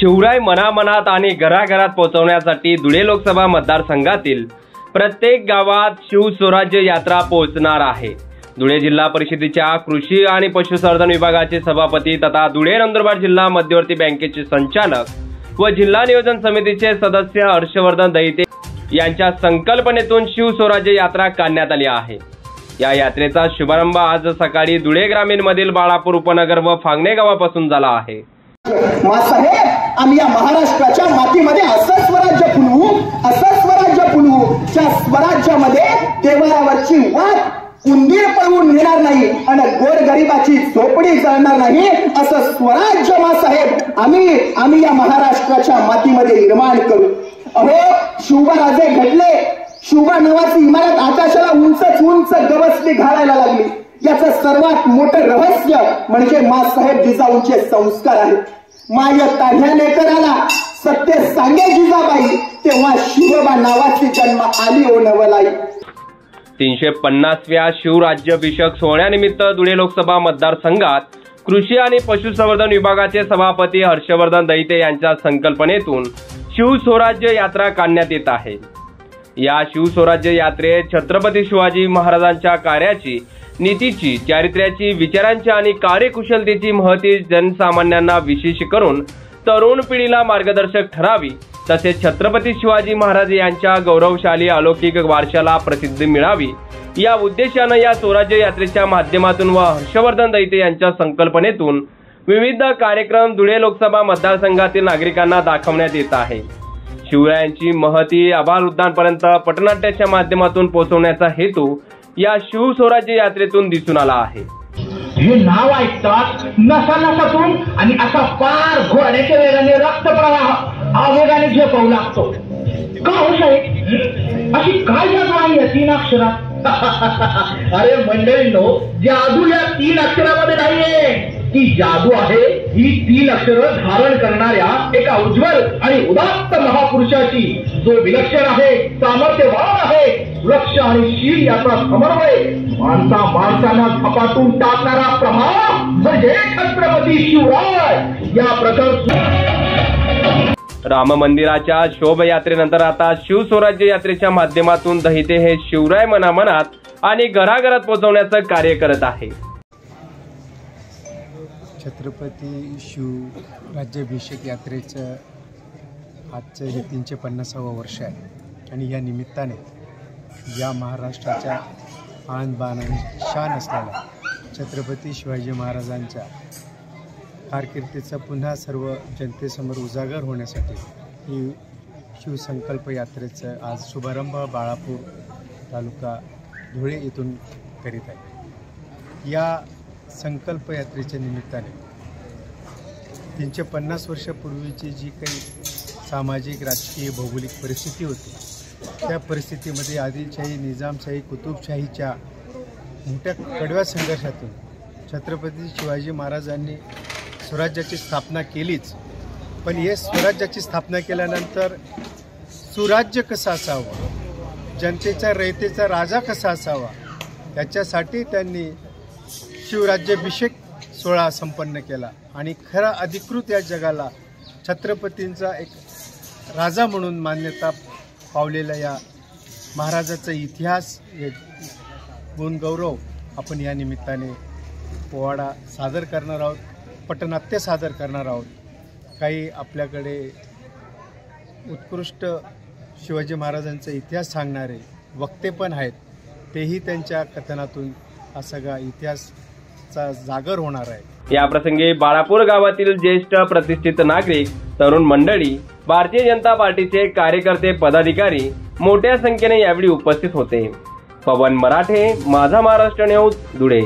शिवराय मनामनात आणि घराघरात पोहोचवण्यासाठी धुळे लोकसभा मतदारसंघातील प्रत्येक गावात शिवस्वराज्य यात्रा पोहोचणार आहे। धुळे जिल्हा परिषदेच्या कृषी आणि पशुसंवर्धन विभागाचे सभापती तथा धुळे नंदुरबार जिल्हा मध्यवर्ती बँकेचे संचालक व जिल्हा नियोजन समितीचे सदस्य हर्षवर्धन दहिते यांच्या संकल्पनेतून शिवस्वराज्य यात्रा काढण्यात आली आहे। या यात्रेचा शुभारंभ आज सकाळी धुळे ग्रामीण मधील बाळापूर उपनगर व फांगणे गावापासून झाला आहे। मासाहेब, आम्ही या महाराष्ट्राच्या मातीमध्ये असं स्वराज्य फुलवू ज्या स्वराज्यामध्ये देवाऱ्यावरची वाट कुंदीर पळवून नेणार नाही आणि गोरगरिबाची झोपडी जळणार नाही असं स्वराज्य मासाहेब आम्ही या महाराष्ट्राच्या मातीमध्ये निर्माण करू। अहो, शिवराजे घडले, शिवबा नावाची इमारत आकाशाला उंच गवसणी घालायला लागली। याचं सर्वात मोठं रहस्य म्हणजे मासाहेब जिजाऊंचे संस्कार आहेत। माय ताढ्या लेकराला सत्य सांगे जिजाबाई, तेव्हा शिवबा नावाची जन्म आली ओ नवलाई। 350व्या शिवराज्याभिषेक सोहळ्यानिमित्त धुळे लोकसभा मतदारसंघात कृषी आणि पशुसंवर्धन विभागाचे सभापती हर्षवर्धन दहिते यांच्या संकल्पनेतून शिवस्वराज्य यात्रा काढण्यात येत आहे। या शिवस्वराज्य यात्रेत छत्रपती शिवाजी महाराजांच्या कार्याची, नीतीची, चारित्र्याची, विचारांची आणि कार्यकुशलतेची महती जनसामान्यांना विशेष करून तरुण पिढीला मार्गदर्शक ठरावी, तसेच छत्रपती शिवाजी महाराज यांच्या गौरवशाली अलौकिक वारशाला प्रसिद्धी मिळावी या उद्देशानं या स्वराज्य यात्रेच्या माध्यमातून व हर्षवर्धन दहिते यांच्या संकल्पनेतून विविध कार्यक्रम धुळे लोकसभा मतदारसंघातील नागरिकांना दाखवण्यात येत आहे। शिवरायांची महती आबालवृद्धांपर्यंत पटनाट्याच्या माध्यमातून पोहोचवण्याचा हेतू या शिवस्वराज्य यात्रेतून दिसून आला आहे। हे नाव ऐकतात नसातून आणि असा पार घोड्याच्या वेगाने रक्त प्रवाह आवेगाने झेपावू लागतो। का हो साहेब, अशी काय जादू आहे या 3 अक्षरात? अरे मंडळींनो, जादू या 3 अक्षरामध्ये नाहीये, ती जादू आहे ही 3 अक्षरं धारण करणाऱ्या एका उज्ज्वल आणि उदात्त महापुरुषाची, जो विलक्षण आहे, सामर्थ्यवान आहे, वृक्ष आणि शील याचा समन्वय, माणसांना झपाटून टाकणारा प्रभाव म्हणजे छत्रपती शिवराय। या प्रकारची राम मंदिराच्या शोभायात्रेनंतर आता शिवस्वराज्य यात्रेच्या माध्यमातून दहिते हे शिवराय मनामनात आणि घराघरात पोहोचवण्याचं कार्य करत आहे। छत्रपती शिवराज्याभिषेक यात्रेचं आजचं हे 350वं वर्ष आहे आणि या निमित्ताने या महाराष्ट्राच्या आन बान आणि शान असलेल्या छत्रपती शिवाजी महाराजांच्या कारकिर्दीचा पुन्हा सर्व जनतेसमोर उजागर होण्यासाठी ही शिवसंकल्प यात्रेचं आज शुभारंभ बाळापूर तालुका धुळे येथून करीत आहे। या संकल्प यात्रेच्या निमित्ताने 350 वर्षापूर्वीची जी काही सामाजिक, राजकीय, भौगोलिक परिस्थिती होती, त्या परिस्थितीमध्ये आदिलशाही, निजामशाही, कुतुबशाहीच्या मोठ्या कडव्या संघर्षातून छत्रपती शिवाजी महाराजांनी स्वराज्याची स्थापना केलीच, पण हे स्वराज्याची स्थापना केल्यानंतर सुराज्य कसं असावं, जनतेचा रयतेचा राजा कसा असावा, त्याच्यासाठी त्यांनी शिवराज्याभिषेक सोहळा संपन्न केला आणि खरा अधिकृत या जगाला छत्रपतींचा एक राजा म्हणून मान्यता पावलेल्या या महाराजाचा इतिहास, गुणगौरव आपण या निमित्ताने पोवाडा सादर करणार आहोत, पटनाट्य सादर करणार आहोत। काही आपल्याकडे उत्कृष्ट शिवाजी महाराजांचा इतिहास सांगणारे वक्ते पण आहेत, तेही त्यांच्या कथनातून हा सगळा इतिहासचा जागर होणार आहे। या प्रसंगी बाळापूर गावातील ज्येष्ठ प्रतिष्ठित नागरिक, तरुण मंडळी, भारतीय जनता पार्टीचे कार्यकर्ते, पदाधिकारी मोठ्या संख्येने यावेळी उपस्थित होते। पवन मराठे, माझा महाराष्ट्र न्यूज, धुळे।